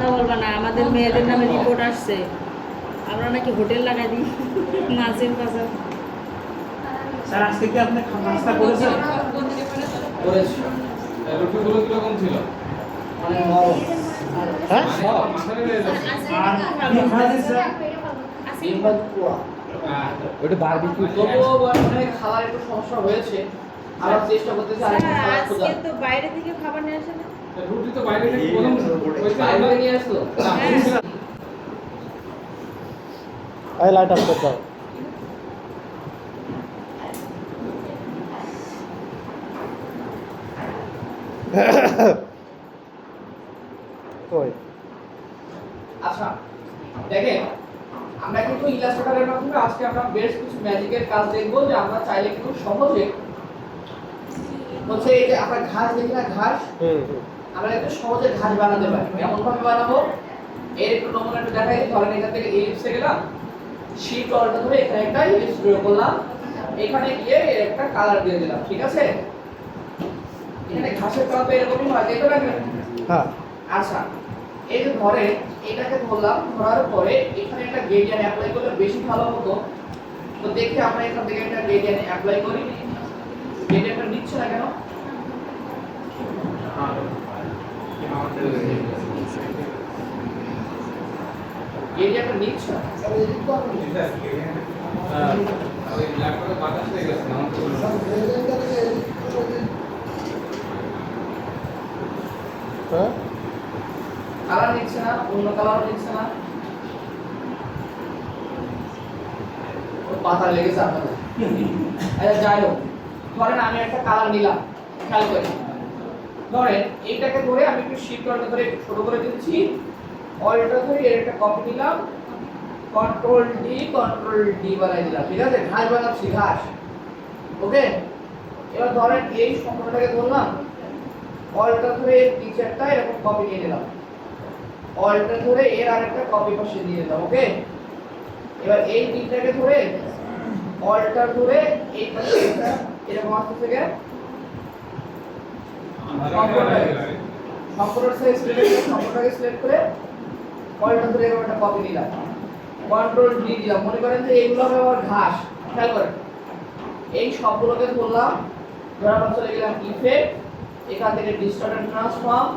কথা বলবা না, আমাদের মেয়েদের নামে রিপোর্ট আসছে, আমরা নাকি হোটেল লাগাই দিই মাছের বাজার। স্যার আজকে কি আপনি নাস্তা করেছেন? করেছি। রুটিগুলো কিরকম ছিল? মানে নরম। হ্যাঁ মাথায় নিয়ে যাচ্ছে। আর ডিম ভাজি স্যার ডিম ভাত পোয়া। ওটা বারবিকিউ তবুও মানে খাওয়ার একটু সমস্যা হয়েছে। আবার চেষ্টা করতেছি আরেকটু খাবার খোঁজার। আজকে তো বাইরে থেকে খাবার নিয়ে আসে না। রুটি তো বাইরে থেকে বলুন বাইরে থেকে নিয়ে আসলো। এই লাইট অফ করে দাও। কই আচ্ছা দেখেন, আমরা কিন্তু ইলাস্ট্রেটরের মাধ্যমে আজকে আমরা বেশ কিছু ম্যাজিকের কাজ দেখবো, যে আমরা চাইলে কিন্তু সহজে হচ্ছে এই যে আমরা ঘাস দেখি না, ঘাস আমরা একটু সহজে ঘাস বানাতে পারি। কেমন ভাবে বানাবো এর একটু নমুনা একটু দেখাই। ধরেন এখান থেকে ইলিপসে গেলাম, শিফট অল্ট ধরে এখানে একটা ইলিপস ড্র করলাম, এখানে গিয়ে একটা কালার দিয়ে দিলাম, ঠিক আছে? এখানে ঘাসের কালার এরকমই হয়, দেখতে পাবেন। হ্যাঁ আচ্ছা এই যে ধরে এটাকে ধরলাম, ধরার পরে এখানে একটা গ্রেডিয়েন্ট অ্যাপ্লাই করলে বেশি ভালো হতো। তো দেখি আমরা এখান থেকে একটা গ্রেডিয়েন্ট অ্যাপ্লাই করি। গ্রেডিয়েন্টটা নিচ্ছে না কেন? গ্রেডিয়েন্টটা নিচ্ছে না। ওই ল্যাপটপে বাতাস হয়ে গেছে না আমাকে বলুন। হ্যাঁ কালার নিচ্ছে না, অন্য কালার নিচ্ছে না। ও পাতা লেগেছে আপনাদের। আচ্ছা যাই হোক, ধরেন আমি একটা কালার নিলাম, খেয়াল করি। ধরেন এইটাকে ধরে আমি একটু শিফট অল্ট ধরে একটু ছোট করে দিচ্ছি, অল্ট ধরে এর একটা কপি নিলাম, কন্ট্রোল ডি বানাই দিলাম, ঠিক আছে? ঘাস বানাচ্ছি, ঘাস। ওকে, এবার ধরেন এই সম্পূর্ণটাকে ধরলাম, অল্ট ধরে এর নিচেরটা এরকম কপি নিয়ে নিলাম, অল্ট ধরে এর আরেকটা কপি পাশে দিয়ে দিলাম। ওকে, এবার এই তিনটাকে ধরে অল্ট ধরে এই পাশে একটা এরকম আসতে থেকে সম্পূর্ণটাকে সিলেক্ট করে অল্ট ধরে এরকম একটা কপি নিলাম, কন্ট্রোল ডি দিলাম। মনে করেন যে এইগুলো হবে আমার ঘাস, খেয়াল করেন। এই সবগুলোকে ধরলাম, ধরার পর চলে গেলাম ইফেক্ট, এখান থেকে ডিস্টর্ট এন্ড ট্রান্সফর্ম,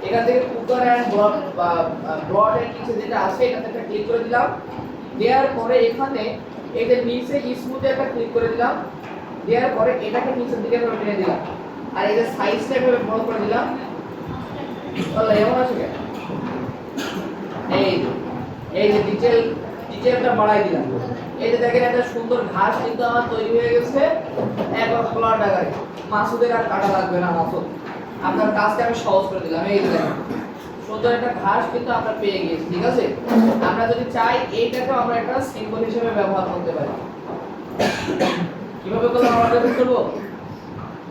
এখান থেকে কুকার এন্ড ব্রড এর নিচে যেটা আছে এখান থেকে ক্লিক করে দিলাম। দেওয়ার পরে এখানে এই যে নিচে স্মুথে একটা ক্লিক করে দিলাম, দেওয়ার পরে এটাকে নিচের দিকে এভাবে টেনে দিলাম, আর এই যে সাইজটা এভাবে বড় করে দিলাম। তাহলে এমন আছে কেন? এই যে ডিটেইলটা বাড়াই দিলাম। এই যে দেখেন একটা সুন্দর ঘাস কিন্তু আমার তৈরি হয়ে গেছে একবার খোলা টাকায়। মাসুদের আর কাটা লাগবে না, মাসুদ আপনার কাজটা আমি সহজ করে দিলাম। এই যে দেখেন সুন্দর একটা ঘাস কিন্তু আমরা পেয়ে গেছি, ঠিক আছে? আমরা যদি চাই এইটাকেও আমরা একটা সিম্বল হিসেবে ব্যবহার করতে পারি। কিভাবে করলে আমরা রিপিট করব?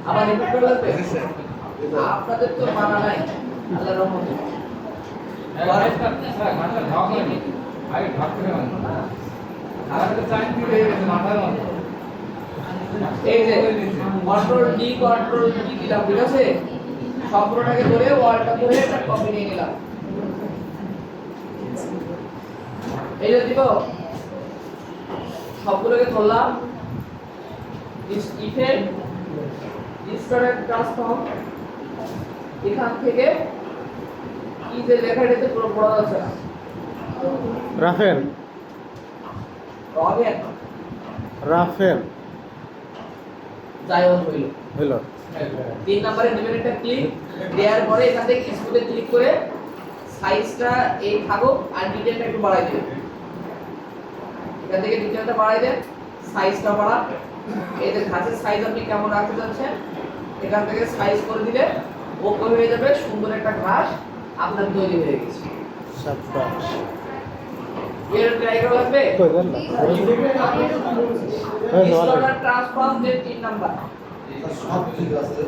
আবার রিপিট করে লাগবে? আপনাদের তো মানা নাই, আল্লাহর রহমতে। স্যার মাথা ঢাক হয়নি। আগে ঢাক করে বানান। আর একটা চাইন দিয়ে গেছে মাথার মধ্যে। এই যে কন্ট্রোল ডি দিলাম, ঠিক আছে? সম্পূর্ণটাকে ধরে ওয়ালটা ধরে একটা কপি নিয়ে নিলাম। এই যে দিব সবগুলোকে ধরলাম, ইফেক্ট ডিস্টর্ট এন্ড ট্রান্সফর্ম, এখান থেকে কি যে লেখা এটাতে পুরো পড়া যাচ্ছে না, রাফেল রাফেল যাই হোক হইল 3 নম্বরে দিবেন একটা ক্লিক, দেওয়ার পরে এখান থেকে স্মুথে ক্লিক করে সাইজটা এই থাকুক আর ডিটেইলটা একটু বাড়াই দিবেন। এখান থেকে ডিটেইলটা বাড়াই দেন, সাইজটা বাড়ান। এই যে ঘাসের সাইজ আপনি কেমন রাখতে চাচ্ছেন এখান থেকে সাইজ করে দিলে ওকে হয়ে যাবে, সুন্দর একটা ঘাস আপনার তৈরি হয়ে গেছে। সাবাস এর ট্রাই করা লাগবে। কই দেন না ট্রান্সফর্ম যে 3 নাম্বার সব ঠিক আছে।